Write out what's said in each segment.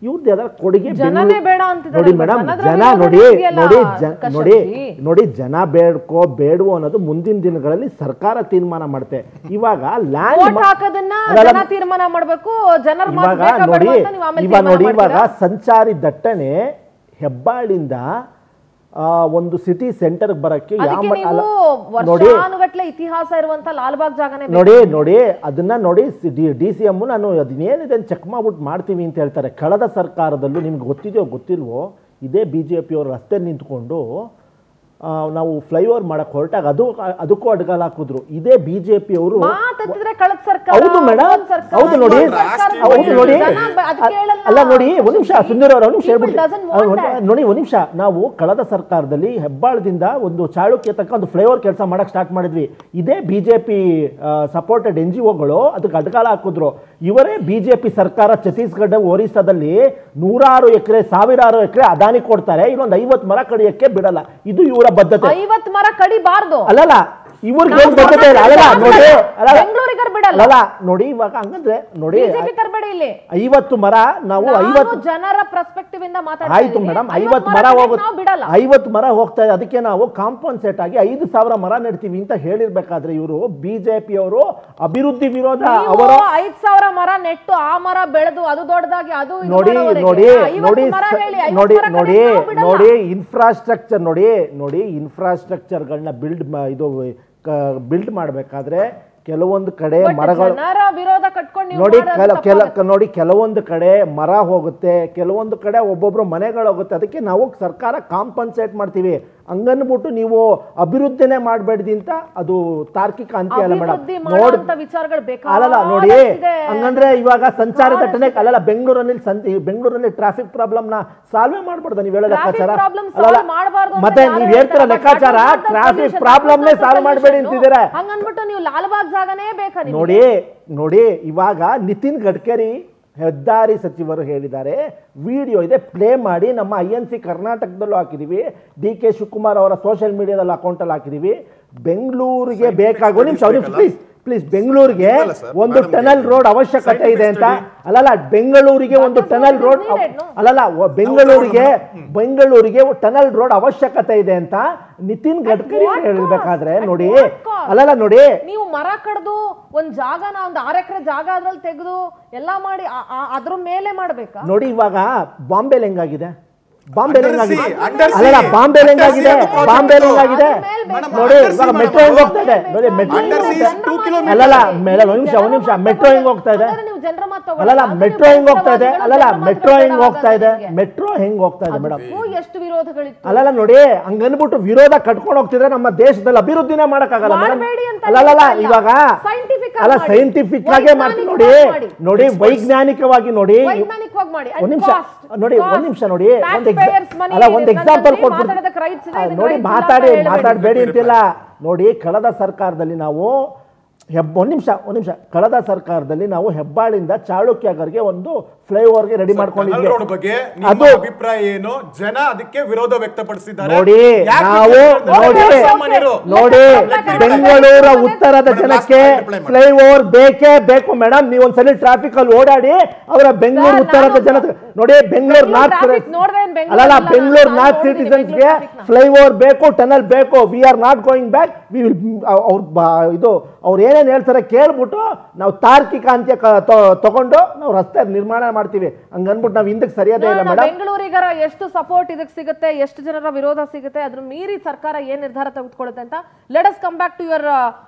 ಇವ್ರದ್ದು ಯಾವ್ದಾರ ಕೊಡುಗೆ ಜನನೇ ಬೇಡ ನೋಡಿ ಮೇಡಮ್, ಜನ ನೋಡಿ ಜನ ಬೇಡವೋ ಅನ್ನೋದು ಮುಂದಿನ ದಿನಗಳಲ್ಲಿ ಸರ್ಕಾರ ತೀರ್ಮಾನ ಮಾಡುತ್ತೆ. ಇವಾಗ ಲ್ಯಾಂಡ್ ತೀರ್ಮಾನ ಮಾಡಬೇಕು. ಇವಾಗ ಸಂಚಾರಿ ದಟ್ಟಣೆ ಹೆಬ್ಬಾಳಿಂದ ಒಂದು ಸಿಟಿ ಸೆಂಟರ್ ಬರಕ್ಕೆ ಇತಿಹಾಸ ಇರುವಂತ ಲಾಲ್ಬಾಗ್ ಜಾಗನೇ ನೋಡಿ ಅದನ್ನ ನೋಡಿ DCM ನಾನು ಅದನ್ನೇನಿದೆ ಚೆಕ್ ಮಾಡ್ಬಿಟ್ಟು ಮಾಡ್ತೀವಿ ಅಂತ ಹೇಳ್ತಾರೆ. ಕಳೆದ ಸರ್ಕಾರದಲ್ಲೂ ನಿಮ್ಗೆ ಗೊತ್ತಿದೆಯೋ ಗೊತ್ತಿಲ್ವೋ ಇದೇ BJP ಅವರು ರಸ್ತೆ ನಿಂತ್ಕೊಂಡು ನಾವು ಫ್ಲೈಓವರ್ ಮಾಡಕ್ ಹೊರಟಾಗ ಅದಕ್ಕೂ ಅಡ್ಗಾಲ ಹಾಕಿದ್ರು. ಇದೇ BJP ಅವರು. ಹೌದು ಮೇಡಮ್, ಹೌದು ನೋಡಿ ಅಲ್ಲ ನೋಡಿ ಒಂದ್ ನಿಮಿಷ ಸುಂದರ್ ಅವರ ನಿಮಿಷ ನೋಡಿ ಒಂದ್ ನಿಮಿಷ. ನಾವು ಕಳೆದ ಸರ್ಕಾರದಲ್ಲಿ ಹೆಬ್ಬಾಳದಿಂದ ಒಂದು ಚಾಳುಕ್ಯ ತನಕ ಒಂದು ಫ್ಲೈಓವರ್ ಕೆಲಸ ಮಾಡಕ್ ಸ್ಟಾರ್ಟ್ ಮಾಡಿದ್ವಿ. ಇದೇ BJP ಸಪೋರ್ಟೆಡ್ NGOಗಳು ಅದಕ್ಕೆ ಅಡ್ಗಾಲ ಹಾಕಿದ್ರು. ಇವರೇ BJP ಸರ್ಕಾರ ಛತ್ತೀಸ್ಗಢ ಒರಿಸ್ಸಾದಲ್ಲಿ 100 ಎಕರೆ 1000 ಎಕರೆ ಅದಾನಿ ಕೊಡ್ತಾರೆ. ಇನ್ನೊಂದು 50 ಮರ ಕಡಿಯಕ್ಕೆ ಬಿಡಲ್ಲ. ಇದು ಇವರ ಬದ್ಧತೆ. 50 ಮರ ಕಡಿಬಾರ್ದು ಅಲ್ಲಲ್ಲ ಇವ್ರಿಗೆ ಬದ್ಧತೆ ಇಲ್ಲ. ಅಲ್ಲ ನೋಡಿ ಇವಾಗ ಹಂಗಂದ್ರೆ ನೋಡಿ 50 ಮರ ನಾವು 50 ಜನರ ಪರ್ಸ್ಪೆಕ್ಟಿವ್ ಇಂದ ಮಾತಾಡ್ತೀವಿ. ಆಯ್ತು ಮೇಡಮ್, 50 ಮರ ಹೋಗ್ತಾ ಇದೆ. ಅದಕ್ಕೆ ನಾವು ಕಾಂಪನ್ಸೇಟ್ ಆಗಿ 5000 ಮರ ನೆಡ್ತೀವಿ ಅಂತ ಹೇಳಿರ್ಬೇಕಾದ್ರೆ ಇವರು BJP ಅವರು ಅಭಿವೃದ್ಧಿ ವಿರೋಧ. ಅವರು 5000 ಮರ ನೆಟ್ಟು ಆ ಮರ ಬೆಳೆದು ಅದು ದೊಡ್ಡದಾಗಿ ಅದು ನೋಡಿ ಇನ್ಫ್ರಾಸ್ಟ್ರಕ್ಚರ್ ನೋಡಿ ಇನ್ಫ್ರಾಸ್ಟ್ರಕ್ಚರ್ಗಳನ್ನ ಬಿಲ್ಡ್ ಮಾಡಬೇಕಾದ್ರೆ ಕೆಲವೊಂದು ಕಡೆ ಮರಗಳು ನೋಡಿ ಕೆಲವೊಂದು ಕಡೆ ಮರ ಹೋಗುತ್ತೆ, ಕೆಲವೊಂದು ಕಡೆ ಒಬ್ಬೊಬ್ರು ಮನೆಗಳು ಹೋಗುತ್ತೆ. ಅದಕ್ಕೆ ನಾವು ಸರ್ಕಾರ ಕಾಂಪನ್ಸೇಟ್ ಮಾಡ್ತೀವಿ. ಹಂಗನ್ಬಿಟ್ಟು ನೀವು ಅಭಿವೃದ್ಧಿನೇ ಮಾಡಬೇಡ್ದಿ ಅಂತ ಅದು ತಾರ್ಕಿಕ ಅಂತ್ಯ ಅಲ್ಲ ಮೇಡಮ್. ಅಲ್ಲಲ್ಲ ನೋಡಿ ಹಂಗಂದ್ರೆ ಇವಾಗ ಸಂಚಾರ ದಟ್ಟಣೆ ಅಲ್ಲಲ್ಲ ಬೆಂಗಳೂರಲ್ಲಿ ಟ್ರಾಫಿಕ್ ಪ್ರಾಬ್ಲಮ್ ನ ಸಾಲ್ವೆ ಮಾಡ್ಬಾರ್ದು ನೀವು ಹೇಳೋ ಲೆಕ್ಕಾಚಾರ. ಮತ್ತೆ ನೀವ್ ಹೇಳ್ತೀರ ಲೆಕ್ಕಾಚಾರ ಟ್ರಾಫಿಕ್ ಪ್ರಾಬ್ಲಮ್ ಸಾಲ್ವ್ ಮಾಡಬೇಡಿ ಅಂತಿದ್ದೀರಾ. ನೋಡಿ ಇವಾಗ ನಿತಿನ್ ಗಡ್ಕರಿ ಹೆದ್ದಾರಿ ಸಚಿವರು ಹೇಳಿದ್ದಾರೆ. ವಿಡಿಯೋ ಇದೆ, ಪ್ಲೇ ಮಾಡಿ. ನಮ್ಮ INC ಕರ್ನಾಟಕದಲ್ಲೂ ಹಾಕಿದೀವಿ, DK ಶಿವಕುಮಾರ್ ಅವರ ಸೋಷಿಯಲ್ ಮೀಡಿಯಾದಲ್ಲಿ ಅಕೌಂಟಲ್ಲಿ ಹಾಕಿದೀವಿ. ಬೆಂಗಳೂರಿಗೆ ಬೇಕಾಗೋ ಪ್ಲೀಸ್ ಬೆಂಗಳೂರಿಗೆ ಒಂದು ಟನಲ್ ರೋಡ್ ಅವಶ್ಯಕತೆ ಇದೆ ಅಂತ. ಅಲ್ಲಲ್ಲ ಬೆಂಗಳೂರಿಗೆ ಒಂದು ಟನಲ್ ರೋಡ್ ಬೆಂಗಳೂರಿಗೆ ಟನಲ್ ರೋಡ್ ಅವಶ್ಯಕತೆ ಇದೆ ಅಂತ ನಿತಿನ್ ಗಡ್ಕರಿ ಹೇಳ್ಬೇಕಾದ್ರೆ ನೋಡಿ ನೋಡಿ ನೀವು ಮರ ಕಡ್ದು ಒಂದ್ ಜಾಗನ ಒಂದು 6 ಎಕರೆ ಜಾಗ ಅದ್ರಲ್ಲಿ ತೆಗೆದು ಎಲ್ಲಾ ಮಾಡಿ ಅದ್ರ ಮೇಲೆ ಮಾಡ್ಬೇಕಾ ನೋಡಿ. ಇವಾಗ ಬಾಂಬೆಲ್ ಹೆಂಗಾಗಿದೆ ಬಾಂಬೆಲ್ ಹೆಂಗಾಗಿದೆ ನೋಡಿ. ಇವಾಗ ಮೆಟ್ರೋ ಹೆಂಗ್ ಹೋಗ್ತಾ ಇದೆ ನೋಡಿ. ಮೆಟ್ರೋ ಅಲ್ಲಲ್ಲ ಒಂದ್ ನಿಮಿಷ ಮೆಟ್ರೋ ಹೆಂಗ್ ಹೋಗ್ತಾ ಇದೆ ಮೆಟ್ರೋ ಹೆಂಗ್ ಹೋಗ್ತಾ ಇದೆ ಮೇಡಮ್. ಎಷ್ಟು ವಿರೋಧಗಳಿತ್ತು ಅಲ್ಲಲ್ಲ ನೋಡಿ ಹಂಗನ್ಬಿಟ್ಟು ವಿರೋಧ ಕಟ್ಕೊಂಡು ಹೋಗ್ತಿದ್ರೆ ನಮ್ಮ ದೇಶದಲ್ಲಿ ಅಭಿವೃದ್ಧಿನೇ ಮಾಡಕ್ಕಾಗಲ್ಲ ಮೇಡಮ್. ಅಲ್ಲಲ್ಲ ಇವಾಗ ಸೈಂಟಿಫಿಕ್ ಆಗಿ ಮಾಡ್ತೀವಿ ನೋಡಿ ವೈಜ್ಞಾನಿಕವಾಗಿ ನೋಡಿ. ಒಂದ್ ನಿಮಿಷ ನೋಡಿ ಒಂದು ಎಕ್ಸಾಂಪಲ್ ಕೊಟ್ಬಿಡ್ತೀನಿ ನೋಡಿ. ಮಾತಾಡಬೇಡಿ ಅಂತಿಲ್ಲ ನೋಡಿ. ಕಳೆದ ಸರ್ಕಾರದಲ್ಲಿ ನಾವು ಒಂದ್ ನಿಮಿಷ ಕಳೆದ ಸರ್ಕಾರದಲ್ಲಿ ನಾವು ಹೆಬ್ಬಾಳಿಂದ ಚಾಳುಕ್ಯಗರ್ಗೆ ಒಂದು ಫ್ಲೈಓವರ್ಗೆ ರೆಡಿ ಮಾಡ್ಕೊಂಡಿದ್ವಿ. ಅದು ಅಭಿಪ್ರಾಯ ಏನು? ಜನ ಅದಕ್ಕೆ ವಿರೋಧ ವ್ಯಕ್ತಪಡಿಸಿದ್ದಾರೆ. ನೋಡಿ ಬೆಂಗಳೂರ ಉತ್ತರದ ಜನಕ್ಕೆ ಫ್ಲೈಓವರ್ ಬೇಕೇ ಬೇಕು ಮೇಡಮ್. ನೀವು ಒಂದ್ಸಲಿ ಟ್ರಾಫಿಕ್ ಅಲ್ಲಿ ಓಡಾಡಿ ಅವರ ಬೆಂಗಳೂರು ಉತ್ತರದ ಜನ ನೋಡಿ. ಬೆಂಗಳೂರು ನಾರ್ತ್ ಸಿಟಿಸನ್ಸ್ಗೆ ಫ್ಲೈಓವರ್ ಬೇಕು, ಟನಲ್ ಬೇಕು. We are not going back. We will ಅವ್ರು ಏನೇನು ಹೇಳ್ತಾರೆ ಕೇಳ್ಬಿಟ್ಟು ನಾವು ತಾರ್ಕಿಕ ಅಂತ್ಯ ತಗೊಂಡು ನಾವು ರಸ್ತೆ ನಿರ್ಮಾಣ ಮಾಡ್ತೀವಿ. ಹಂಗನ್ಬಿಟ್ಟು ನಾವು ಹಿಂದಕ್ಕೆ ಸರಿಯಾದೇ ಇಲ್ಲ ಮೇಡಮ್. ಬೆಂಗಳೂರಿಗರ ಎಷ್ಟು ಸಪೋರ್ಟ್ ಇದಕ್ಕೆ ಸಿಗುತ್ತೆ, ಎಷ್ಟು ಜನರ ವಿರೋಧ ಸಿಗುತ್ತೆ, ಅದ್ರ ಮೀರಿ ಸರ್ಕಾರ ಏನ್ ನಿರ್ಧಾರ ತೆಗೆದುಕೊಳ್ಳುತ್ತೆ ಅಂತ. Let us come back to your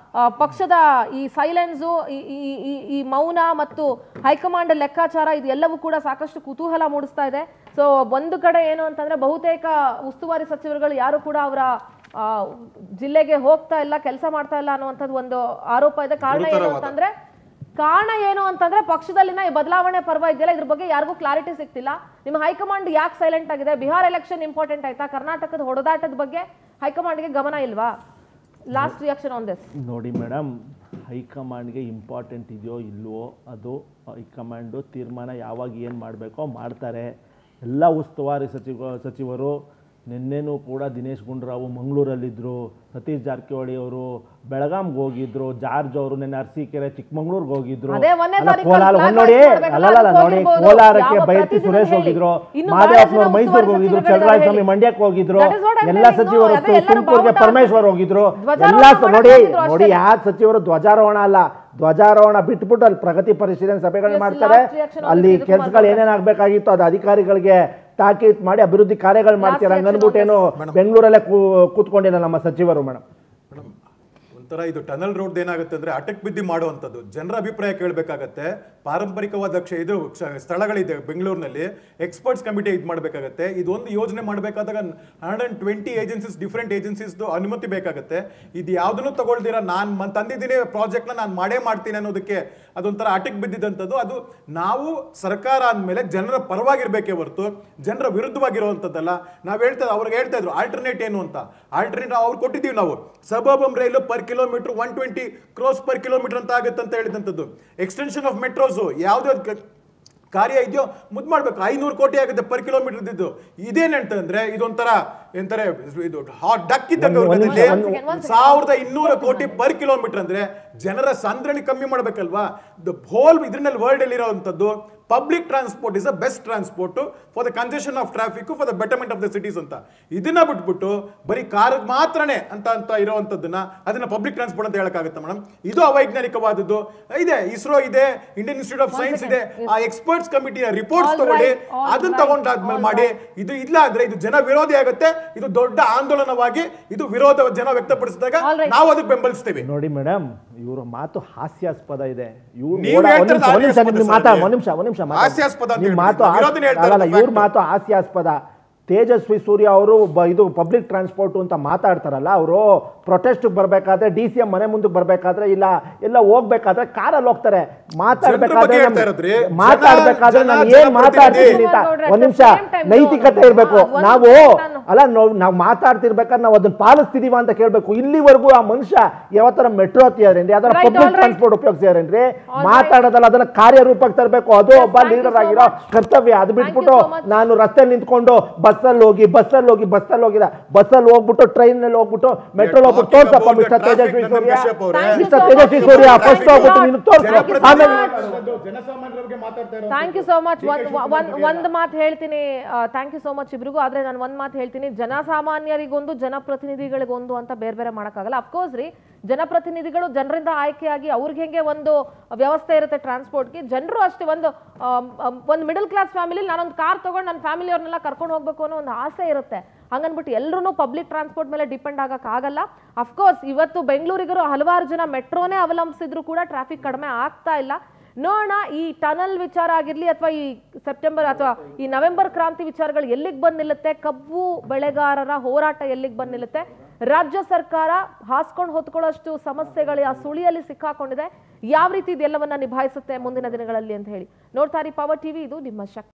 ಪಕ್ಷದ ಈ ಸೈಲೆನ್ಸು, ಈ ಮೌನ ಮತ್ತು ಹೈಕಮಾಂಡ್ ಲೆಕ್ಕಾಚಾರ ಇದು ಎಲ್ಲವೂ ಕೂಡ ಸಾಕಷ್ಟು ಕುತೂಹಲ ಮೂಡಿಸ್ತಾ ಇದೆ. ಸೊ ಒಂದು ಕಡೆ ಏನು ಅಂತಂದ್ರೆ ಬಹುತೇಕ ಉಸ್ತುವಾರಿ ಸಚಿವರುಗಳು ಯಾರು ಕೂಡ ಅವರ ಜಿಲ್ಲೆಗೆ ಹೋಗ್ತಾ ಇಲ್ಲ, ಕೆಲಸ ಮಾಡ್ತಾ ಇಲ್ಲ ಅನ್ನುವಂಥದ್ದು ಒಂದು ಆರೋಪ ಇದೆ. ಕಾರಣ ಏನು ಅಂತಂದ್ರೆ ಪಕ್ಷದಲ್ಲಿನ ಈ ಬದಲಾವಣೆ ಪರ್ವ ಇದೆಯಲ್ಲ, ಇದ್ರ ಬಗ್ಗೆ ಯಾರಿಗೂ ಕ್ಲಾರಿಟಿ ಸಿಗ್ತಿಲ್ಲ. ನಿಮ್ಮ ಹೈಕಮಾಂಡ್ ಯಾಕೆ ಸೈಲೆಂಟ್ ಆಗಿದೆ? ಬಿಹಾರ್ ಎಲೆಕ್ಷನ್ ಇಂಪಾರ್ಟೆಂಟ್ ಆಯ್ತಾ? ಕರ್ನಾಟಕದ ಹೊಡೆದಾಟದ ಬಗ್ಗೆ ಹೈಕಮಾಂಡ್ಗೆ ಗಮನ ಇಲ್ವಾ? Last reaction on this. ನೋಡಿ ಮೇಡಮ್, ಹೈಕಮಾಂಡ್ಗೆ ಇಂಪಾರ್ಟೆಂಟ್ ಇದೆಯೋ ಇಲ್ವೋ ಅದು ಹೈಕಮಾಂಡು ತೀರ್ಮಾನ ಯಾವಾಗ ಏನು ಮಾಡಬೇಕೋ ಮಾಡ್ತಾರೆ. ಎಲ್ಲ ಉಸ್ತುವಾರಿ ಸಚಿವರು ನಿನ್ನೆನೂ ಕೂಡ ದಿನೇಶ್ ಗುಂಡೂರಾವ್ ಮಂಗಳೂರಲ್ಲಿದ್ದರು, ಸತೀಶ್ ಜಾರಕಿಹೊಳಿ ಅವರು ಬೆಳಗಾಂಗೆ ಹೋಗಿದ್ರು, ಜಾರ್ಜ್ ಅವರು ನಿನ್ನೆ ಅರಸೀಕೆರೆ ಚಿಕ್ಕಮಂಗ್ಳೂರ್ಗೆ ಹೋಗಿದ್ರು, ನೋಡಿ ಕೋಲಾರಕ್ಕೆ ಬೈರತಿ ಸುರೇಶ್ ಹೋಗಿದ್ರು, ಮಾದೇವಪ್ಪನವರು ಮೈಸೂರಿಗೆ ಹೋಗಿದ್ರು, ಚಲರಾಯಸ್ವಾಮಿ ಮಂಡ್ಯಕ್ಕೆ ಹೋಗಿದ್ರು, ಎಲ್ಲ ಸಚಿವರು ತುಮಕೂರಿಗೆ ಪರಮೇಶ್ವರ್ ಹೋಗಿದ್ರು, ಎಲ್ಲ ನೋಡಿ ಯಾವ ಸಚಿವರು ಧ್ವಜಾರೋಹಣ ಅಲ್ಲ, ಧ್ವಜಾರೋಹಣ ಬಿಟ್ಬಿಟ್ಟು ಅಲ್ಲಿ ಪ್ರಗತಿ ಪರಿಶೀಲನೆ ಸಭೆಗಳನ್ನ ಮಾಡ್ತಾರೆ. ಅಲ್ಲಿ ಕೆಲಸಗಳು ಏನೇನಾಗಬೇಕಾಗಿತ್ತು ಅದು ಅಧಿಕಾರಿಗಳಿಗೆ ತಾಕೀತ್ ಮಾಡಿ ಅಭಿವೃದ್ಧಿ ಕಾರ್ಯಗಳು ಮಾಡ್ತಾರೆ. ಹಂಗನ್ಬಿಟ್ಟೇನು ಬೆಂಗಳೂರಲ್ಲೇ ಕೂತ್ಕೊಂಡಿಲ್ಲ ನಮ್ಮ ಸಚಿವರು. ಮೇಡಮ್ ಒಂಥರ ಇದು ಟನಲ್ ರೋಡ್ ಏನಾಗುತ್ತೆ ಅಂದ್ರೆ ಅಟಕ್ ಬಿದ್ದಿ ಮಾಡುವಂಥದ್ದು, ಜನರ ಅಭಿಪ್ರಾಯ ಕೇಳಬೇಕಾಗತ್ತೆ. ಪಾರಂಪರಿಕವಾದ ಇದು ಸ್ಥಳಗಳಿದೆ ಬೆಂಗಳೂರಿನಲ್ಲಿ, ಎಕ್ಸ್ಪರ್ಟ್ಸ್ ಕಮಿಟಿ ಇದು ಮಾಡಬೇಕಾಗತ್ತೆ. ಇದೊಂದು ಯೋಜನೆ ಮಾಡಬೇಕಾದಾಗ 120 ಏಜೆನ್ಸೀಸ್, ಡಿಫ್ರೆಂಟ್ ಏಜೆನ್ಸೀಸ್ದು ಅನುಮತಿ ಬೇಕಾಗುತ್ತೆ. ಇದು ಯಾವುದನ್ನು ತಗೊಳ್ದಿರ ನಾನು ತಂದಿದ್ದೀನಿ ಪ್ರಾಜೆಕ್ಟ್ನ ನಾನು ಮಾಡೇ ಮಾಡ್ತೀನಿ ಅನ್ನೋದಕ್ಕೆ ಅದೊಂಥರ ಅಟಕ್ ಬಿದ್ದಿದ್ದಂಥದ್ದು. ಅದು ನಾವು ಸರ್ಕಾರ ಅಂದಮೇಲೆ ಜನರ ಪರವಾಗಿರ್ಬೇಕೇ ಹೊರತು ಜನರ ವಿರುದ್ಧವಾಗಿರುವಂಥದ್ದಲ್ಲ. ನಾವು ಅವ್ರಿಗೆ ಹೇಳ್ತಾ ಇದ್ರು ಆಲ್ಟರ್ನೇಟ್ ಏನು ಅಂತ. ಆಲ್ಟರ್ನೇಟ್ ಅವ್ರು ಕೊಟ್ಟಿದ್ದೀವಿ ನಾವು. ಸಬರ್ಬನ್ ರೈಲು per kilometre 120 crores per kilometer ಅಂತ ಆಗುತ್ತೆ ಅಂತ ಹೇಳಿದಂಥದ್ದು. ಎಕ್ಸ್ಟೆನ್ಷನ್ ಆಫ್ ಮೆಟ್ರೋಸು ಯಾವುದೇ ಕಾರ್ಯ ಇದೆಯೋ ಮುದ್ದು ಮಾಡಬೇಕು, 500 ಕೋಟಿ ಆಗುತ್ತೆ ಪರ್ ಕಿಲೋಮೀಟರ್ ಇದ್ದಿದ್ದು. ಇದೇನಂತಂದ್ರೆ ಇದೊಂಥರ ಎಂತಾರೆ ಇದು ಹಾಟ್ ಡಕ್ ಇದ್ದಂಗೆ 1200 ಕೋಟಿ ಪರ್ ಕಿಲೋಮೀಟರ್ ಅಂದ್ರೆ ಜನರ ಸಂದ್ರಣಿ ಕಮ್ಮಿ ಮಾಡಬೇಕಲ್ವಾ. ದ ಹೋಲ್ ಇದರಲ್ಲಿ ವರ್ಲ್ಡ್ ಅಲ್ಲಿ ಇರುವಂತದ್ದು public transport is a best transport for the ಕನ್ಜೆಷನ್ of traffic, for the betterment of the cities ಅಂತ. ಇದನ್ನ ಬಿಟ್ಬಿಟ್ಟು ಬರೀ ಕಾರ್ ಮಾತ್ರನೇ ಅಂತ ಇರುವಂತದ್ದನ್ನ ಅದನ್ನ ಪಬ್ಲಿಕ್ ಟ್ರಾನ್ಸ್ಪೋರ್ಟ್ ಅಂತ ಹೇಳಕ್ಕಾಗುತ್ತೆ ಮೇಡಮ್. ಇದು ಅವೈಜ್ಞಾನಿಕವಾದದ್ದು. ಇದೆ ಇಸ್ರೋ ಇದೆ, ಇಂಡಿಯನ್ ಇನ್ಸ್ಟಿಟ್ಯೂಟ್ ಆಫ್ ಸೈನ್ಸ್ ಇದೆ, ಆ ಎಕ್ಸ್ಪರ್ಟ್ಸ್ ಕಮಿಟಿಯ ರಿಪೋರ್ಟ್ಸ್ ತಗೊಳ್ಳಿ, ಅದನ್ನ ತಗೊಂಡಾದ್ಮೇಲೆ ಮಾಡಿ. ಇದು ಇಲ್ಲ ಅಂದ್ರೆ ಇದು ಜನ ವಿರೋಧಿ ಆಗುತ್ತೆ. ಇದು ದೊಡ್ಡ ಆಂದೋಲನವಾಗಿ ಇದು ವಿರೋಧ ಜನ ವ್ಯಕ್ತಪಡಿಸಿದಾಗ ನಾವು ಅದಕ್ಕೆ ಬೆಂಬಲಿಸ್ತೇವೆ. ನೋಡಿ ಮೇಡಮ್, ಇವರ ಮಾತು ಹಾಸ್ಯಾಸ್ಪದ ಇದೆ. ಇವ್ರ ಮಾತು ಹಾಸ್ಯಾಸ್ಪದ. ತೇಜಸ್ವಿ ಸೂರ್ಯ ಅವರು ಇದು ಪಬ್ಲಿಕ್ ಟ್ರಾನ್ಸ್ಪೋರ್ಟ್ ಅಂತ ಮಾತಾಡ್ತಾರಲ್ಲ, ಅವರು ಪ್ರೊಟೆಸ್ಟ್ ಬರ್ಬೇಕಾದ್ರೆ DCM ಮನೆ ಮುಂದಕ್ಕೆ ಬರ್ಬೇಕಾದ್ರೆ ಇಲ್ಲ ಎಲ್ಲ ಹೋಗ್ಬೇಕಾದ್ರೆ ಕಾರಲ್ಲಿ ಹೋಗ್ತಾರೆ. ಮಾತಾಡ್ಬೇಕಾದ್ರೆ ನಾನು ಏನ್ ಮಾತಾಡ್ತೀನಿ ಅಂತ ಒಂದ್ ನಿಮಿಷ ನೈತಿಕತೆ ಇರ್ಬೇಕು. ನಾವು ಮಾತಾಡ್ತಿರ್ಬೇಕಾದ್ರೆ ನಾವು ಅದನ್ನ ಪಾಲಿಸ್ತಿದೀವ ಅಂತ ಕೇಳ್ಬೇಕು. ಇಲ್ಲಿವರೆಗೂ ಆ ಮನುಷ್ಯ ಯಾವತ್ತರ ಮೆಟ್ರೋ ಹತ್ತಿಯಾರೇನ್ರಿ, ಯಾವ್ದಾರ ಪಬ್ಲಿಕ್ ಟ್ರಾನ್ಸ್ಪೋರ್ಟ್ ಉಪಯೋಗಿಸಿದಾರೇನ್ರಿ? ಮಾತಾಡೋದಲ್ಲ, ಅದನ್ನ ಕಾರ್ಯರೂಪಕ್ಕೆ ತರಬೇಕು. ಅದು ಒಬ್ಬ ಲೀಡರ್ ಆಗಿರೋ ಕರ್ತವ್ಯ. ಅದು ಬಿಟ್ಬಿಟ್ಟು ನಾನು ರಸ್ತೆ ನಿಂತ್ಕೊಂಡು ಬಸ್ಸಲ್ಲಿ ಹೋಗ್ಬಿಟ್ಟು ಟ್ರೈನ್ ನಲ್ಲಿ ಹೋಗ್ಬಿಟ್ಟು ಮೆಟ್ರೋ ಹೋಗ್ಬಿಟ್ಟು ತೋರ್ಸಪ್ಪ ಮಿಸ್ಟರ್ ತೇಜಸ್ವಿ ಸೂರ್ಯ ಫಸ್ಟ್ ಹೋಗ್ಬಿಟ್ಟು ನೀನು ತೋರ್ಸು. Thank you so much. ಒಂದ್ ಮಾತು ಹೇಳ್ತೀನಿ, ಥ್ಯಾಂಕ್ ಯು ಸೋ ಮಚ್ ಇಬ್ರಿಗೂ. ಆದ್ರೆ ನಾನು ಒಂದ್ ಮಾತು ಹೇಳ್ತೀನಿ, ಜನಸಾಮಾನ್ಯರಿಗೊಂದು ಜನಪ್ರತಿನಿಧಿಗಳಿಗೊಂದು ಅಂತ ಬೇರೆ ಬೇರೆ ಮಾಡಕ್ಕಾಗಲ್ಲ. ಅಫ್ಕೋರ್ಸ್ ರೀ, ಜನಪ್ರತಿನಿಧಿಗಳು ಜನರಿಂದ ಆಯ್ಕೆಯಾಗಿ ಅವ್ರಿಗೆ ಹೆಂಗೆ ಒಂದು ವ್ಯವಸ್ಥೆ ಇರುತ್ತೆ ಟ್ರಾನ್ಸ್ಪೋರ್ಟ್ಗೆ, ಜನರು ಅಷ್ಟೇ. ಒಂದು ಮಿಡಲ್ ಕ್ಲಾಸ್ ಫ್ಯಾಮಿಲಿ ನಾನೊಂದು ಕಾರ್ ತಗೊಂಡು ನನ್ನ ಫ್ಯಾಮಿಲಿ ಅವ್ರನ್ನೆಲ್ಲ ಕರ್ಕೊಂಡು ಹೋಗ್ಬೇಕು ಅನ್ನೋ ಒಂದು ಆಸೆ ಇರುತ್ತೆ. ಹಂಗನ್ಬಿಟ್ಟು ಎಲ್ಲರೂ ಪಬ್ಲಿಕ್ ಟ್ರಾನ್ಸ್ಪೋರ್ಟ್ ಮೇಲೆ ಡಿಪೆಂಡ್ ಆಗಕ್ಕಾಗಲ್ಲ. ಅಫ್ಕೋರ್ಸ್ ಇವತ್ತು ಬೆಂಗಳೂರಿಗರು ಹಲವಾರು ಜನ ಮೆಟ್ರೋನೇ ಅವಲಂಬಿಸಿದ್ರು ಕೂಡ ಟ್ರಾಫಿಕ್ ಕಡಿಮೆ ಆಗ್ತಾ ಇಲ್ಲ. ನೋಡೋಣ ಈ ಟನಲ್ ವಿಚಾರ ಆಗಿರ್ಲಿ ಅಥವಾ ಈ ಸೆಪ್ಟೆಂಬರ್ ಅಥವಾ ಈ ನವೆಂಬರ್ ಕ್ರಾಂತಿ ವಿಚಾರಗಳು ಎಲ್ಲಿಗೆ ಬಂದು ನಿಲ್ಲುತ್ತೆ, ಕಬ್ಬು ಬೆಳೆಗಾರರ ಹೋರಾಟ ಎಲ್ಲಿಗೆ ಬಂದು ನಿಲ್ಲುತ್ತೆ. ರಾಜ್ಯ ಸರ್ಕಾರ ಹಾಸ್ಕೊಂಡು ಹೊತ್ಕೊಳ್ಳೋಷ್ಟು ಸಮಸ್ಯೆಗಳು ಆ ಸುಳಿಯಲ್ಲಿ ಸಿಕ್ಕಾಕೊಂಡಿದೆ. ಯಾವ ರೀತಿ ಇದೆಲ್ಲವನ್ನ ನಿಭಾಯಿಸುತ್ತೆ ಮುಂದಿನ ದಿನಗಳಲ್ಲಿ ಅಂತ ಹೇಳಿ ನೋಡ್ತಾ ಇರಿ ಪವರ್ ಟಿವಿ. ಇದು ನಿಮ್ಮ ಶಕ್ತಿ.